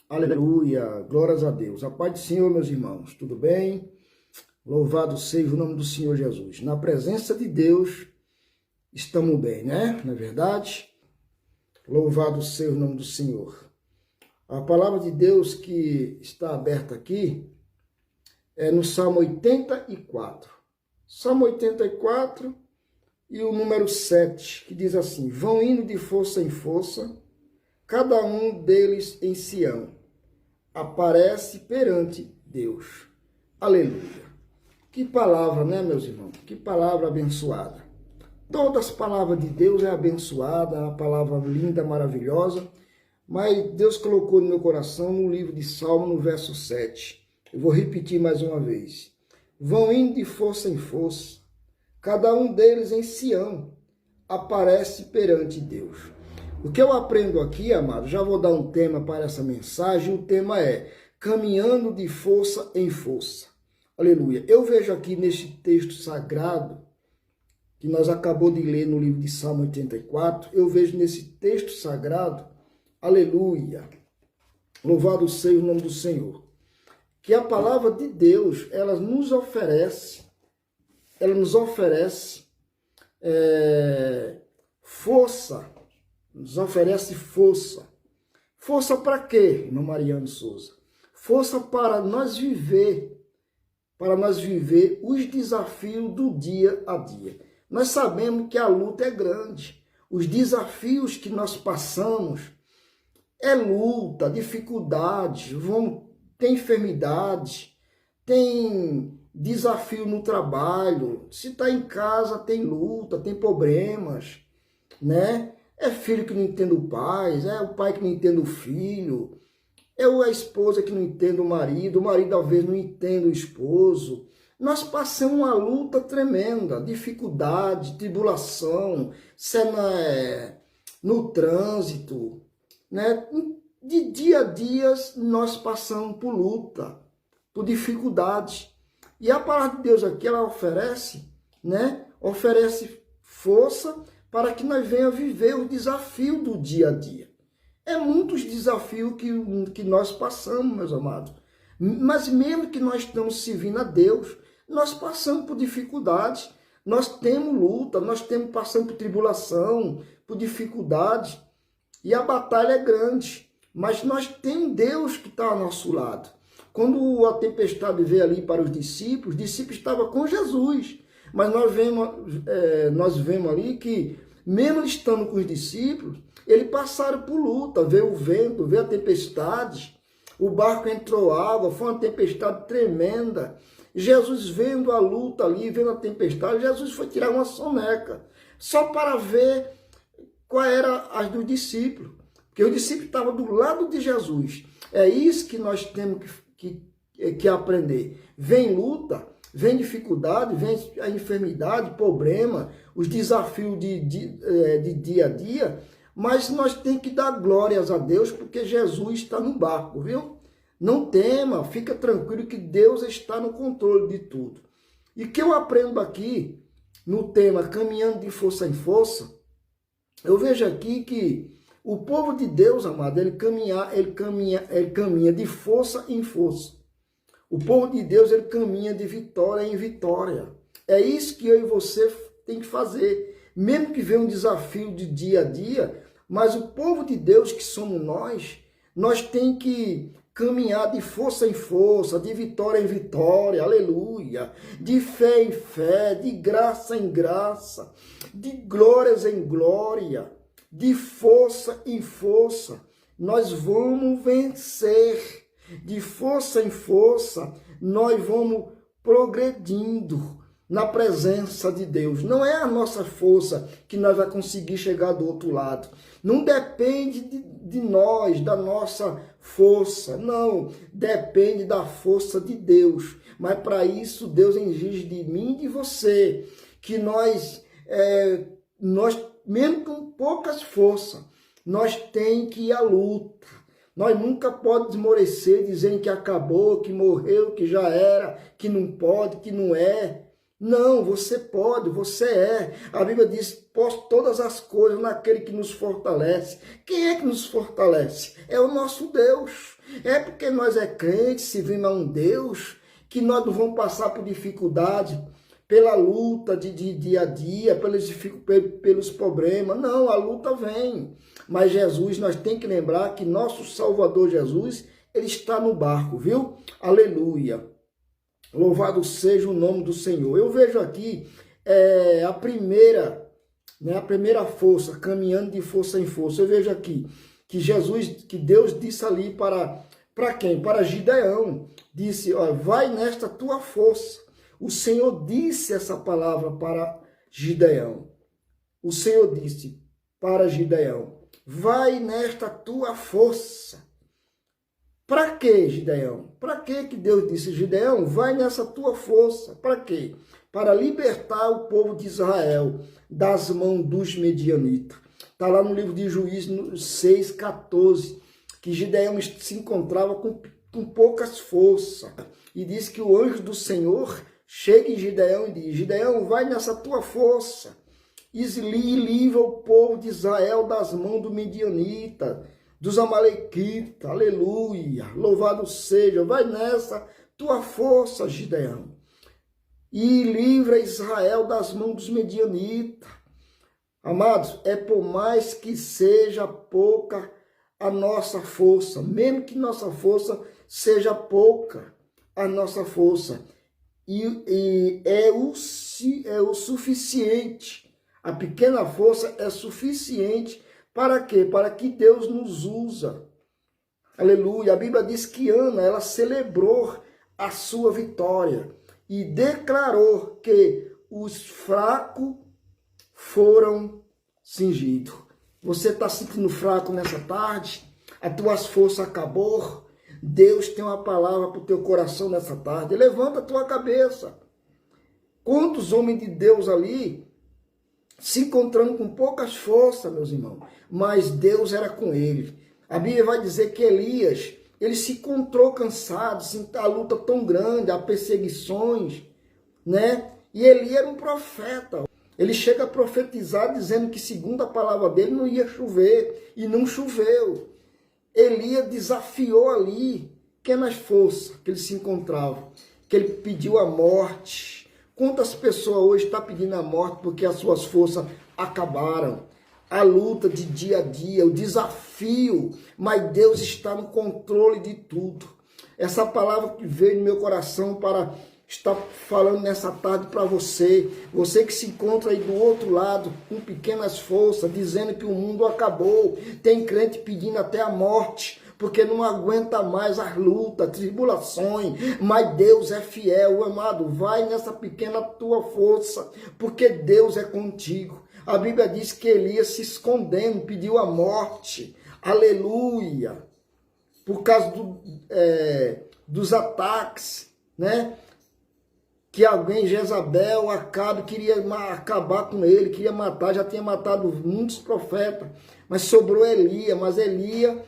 Aleluia, glórias a Deus. A paz do Senhor, meus irmãos, tudo bem? Louvado seja o nome do Senhor Jesus. Na presença de Deus, estamos bem, né? Não é verdade? Louvado seja o nome do Senhor. A palavra de Deus que está aberta aqui é no Salmo 84. Salmo 84 e o número 7, que diz assim: vão indo de força em força, cada um deles em Sião, aparece perante Deus. Aleluia. Que palavra, né, meus irmãos? Que palavra abençoada. Todas as palavras de Deus é abençoada, é uma palavra linda, maravilhosa, mas Deus colocou no meu coração no livro de Salmo, no verso 7. Eu vou repetir mais uma vez. Vão indo de força em força, cada um deles em Sião, aparece perante Deus. O que eu aprendo aqui, amado, já vou dar um tema para essa mensagem, o tema é caminhando de força em força. Aleluia. Eu vejo aqui neste texto sagrado, que nós acabamos de ler no livro de Salmo 84, eu vejo nesse texto sagrado, aleluia, louvado seja o nome do Senhor, que a palavra de Deus, ela nos oferece força, nos oferece força. Força para quê, irmã Mariana Souza? Força para nós viver os desafios do dia a dia. Nós sabemos que a luta é grande. Os desafios que nós passamos é luta, dificuldades, tem enfermidade, tem desafio no trabalho. Se está em casa, tem luta, tem problemas, né? É filho que não entende o pai, é o pai que não entende o filho, é a esposa que não entende o marido às vezes não entende o esposo. Nós passamos uma luta tremenda, dificuldade, tribulação, no trânsito, né? De dia a dia nós passamos por luta, por dificuldade. E a palavra de Deus aqui, ela oferece, né? Oferece força para que nós venhamos viver o desafio do dia a dia. É muitos desafios que nós passamos, meus amados. Mas mesmo que nós estamos servindo a Deus, nós passamos por dificuldades, nós temos luta, passamos por tribulação, por dificuldade. E a batalha é grande, mas nós temos Deus que está ao nosso lado. Quando a tempestade veio ali para os discípulos estavam com Jesus. Mas nós vemos ali que, mesmo estando com os discípulos, eles passaram por luta, veio o vento, veio a tempestade, o barco entrou água, foi uma tempestade tremenda. Jesus vendo a luta ali, vendo a tempestade, Jesus foi tirar uma soneca, só para ver qual era as dos discípulos, porque os discípulos estavam do lado de Jesus. É isso que nós temos que aprender. Vem luta, vem dificuldade, vem a enfermidade, problema, os desafios de dia a dia, mas nós temos que dar glórias a Deus, porque Jesus está no barco, viu? Não tema, fica tranquilo que Deus está no controle de tudo. E o que eu aprendo aqui, no tema caminhando de força em força, eu vejo aqui que o povo de Deus, amado, ele caminha de força em força. O povo de Deus, ele caminha de vitória em vitória. É isso que eu e você tem que fazer. Mesmo que venha um desafio de dia a dia, mas o povo de Deus, que somos nós tem que caminhar de força em força, de vitória em vitória, aleluia, de fé em fé, de graça em graça, de glórias em glória, de força em força. Nós vamos vencer. De força em força, nós vamos progredindo na presença de Deus. Não é a nossa força que nós vamos conseguir chegar do outro lado. Não depende de nós, da nossa força. Não, depende da força de Deus. Mas para isso, Deus exige de mim e de você que nós mesmo com poucas forças, nós temos que ir à luta. Nós nunca podemos esmorecer dizendo que acabou, que morreu, que já era, que não pode, que não é. Não, você pode, você é. A Bíblia diz, posso todas as coisas naquele que nos fortalece. Quem é que nos fortalece? É o nosso Deus. É porque nós é crentes, servimos a um Deus, que nós não vamos passar por dificuldade, pela luta de dia a dia, pelos problemas. Não, a luta vem. Mas Jesus, nós temos que lembrar que nosso Salvador Jesus, ele está no barco, viu? Aleluia. Louvado seja o nome do Senhor. Eu vejo aqui a primeira força, caminhando de força em força. Eu vejo aqui que Deus disse ali para quem? Para Gideão. Disse, ó, vai nesta tua força. O Senhor disse essa palavra para Gideão. O Senhor disse para Gideão, vai nesta tua força. Para quê, Gideão? Para que Deus disse, Gideão, vai nessa tua força? Para quê? Para libertar o povo de Israel das mãos dos medianitas. Está lá no livro de Juízes 6,14, que Gideão se encontrava com poucas forças. E diz que o anjo do Senhor chega em Gideão e diz, Gideão, vai nessa tua força e livra o povo de Israel das mãos do medianita, dos amalequitas, aleluia, louvado seja, vai nessa tua força, Gideão, e livra Israel das mãos dos medianitas. Amados, é por mais que seja pouca a nossa força, mesmo que nossa força seja pouca, a nossa força, e é o suficiente, a pequena força é suficiente. Para quê? Para que Deus nos usa. Aleluia. A Bíblia diz que Ana, ela celebrou a sua vitória e declarou que os fracos foram cingidos. Você está se sentindo fraco nessa tarde? As tuas forças acabou? Deus tem uma palavra para o teu coração nessa tarde. Levanta a tua cabeça. Quantos homens de Deus ali se encontrando com poucas forças, meus irmãos, mas Deus era com ele. A Bíblia vai dizer que Elias, ele se encontrou cansado, a luta tão grande, as perseguições, né? E Elias era um profeta. Ele chega a profetizar dizendo que segundo a palavra dele não ia chover, e não choveu. Elias desafiou ali pequenas forças que ele se encontrava, que ele pediu a morte. Quantas pessoas hoje estão pedindo a morte porque as suas forças acabaram? A luta de dia a dia, o desafio, mas Deus está no controle de tudo. Essa palavra que veio no meu coração para estar falando nessa tarde para você, você que se encontra aí do outro lado, com pequenas forças, dizendo que o mundo acabou, tem crente pedindo até a morte, porque não aguenta mais as lutas, tribulações, mas Deus é fiel, amado, vai nessa pequena tua força, porque Deus é contigo. A Bíblia diz que Elias se escondendo, pediu a morte, aleluia, por causa dos ataques, né? Que alguém, Jezabel, Acabe, queria acabar com ele, queria matar, já tinha matado muitos profetas, mas sobrou Elias, mas Elias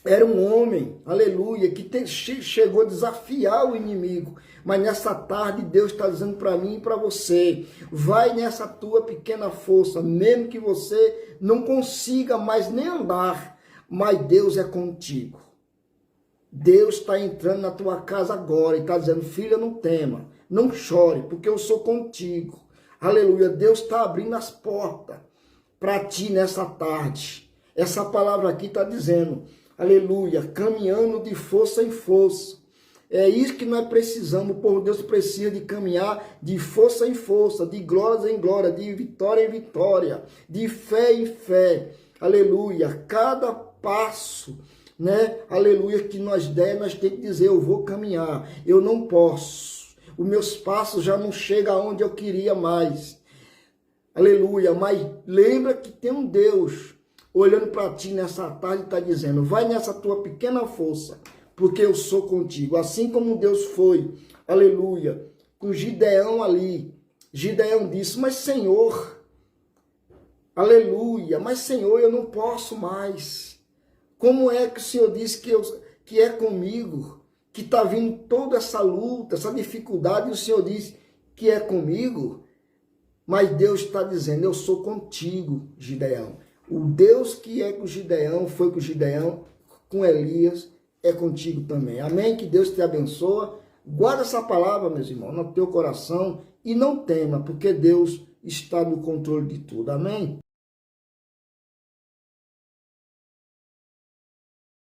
era um homem, aleluia, que chegou a desafiar o inimigo. Mas nessa tarde Deus está dizendo para mim e para você, vai nessa tua pequena força, mesmo que você não consiga mais nem andar, mas Deus é contigo. Deus está entrando na tua casa agora e está dizendo, filha, não tema, não chore, porque eu sou contigo. Aleluia, Deus está abrindo as portas para ti nessa tarde. Essa palavra aqui está dizendo, aleluia, caminhando de força em força. É isso que nós precisamos, o povo de Deus precisa de caminhar de força em força, de glória em glória, de vitória em vitória, de fé em fé. Aleluia, cada passo, né? Aleluia, que nós der, nós temos que dizer, eu vou caminhar, eu não posso. Os meus passos já não chegam aonde eu queria mais. Aleluia, mas lembra que tem um Deus olhando para ti nessa tarde e está dizendo, vai nessa tua pequena força, porque eu sou contigo. Assim como Deus foi, aleluia, com Gideão ali. Gideão disse, mas Senhor, aleluia, mas Senhor, eu não posso mais. Como é que o Senhor disse que é comigo, que está vindo toda essa luta, essa dificuldade, e o Senhor diz que é comigo, mas Deus está dizendo, eu sou contigo, Gideão. O Deus que é com Gideão, foi com Gideão, com Elias, é contigo também. Amém? Que Deus te abençoe. Guarda essa palavra, meus irmãos, no teu coração e não tema, porque Deus está no controle de tudo. Amém?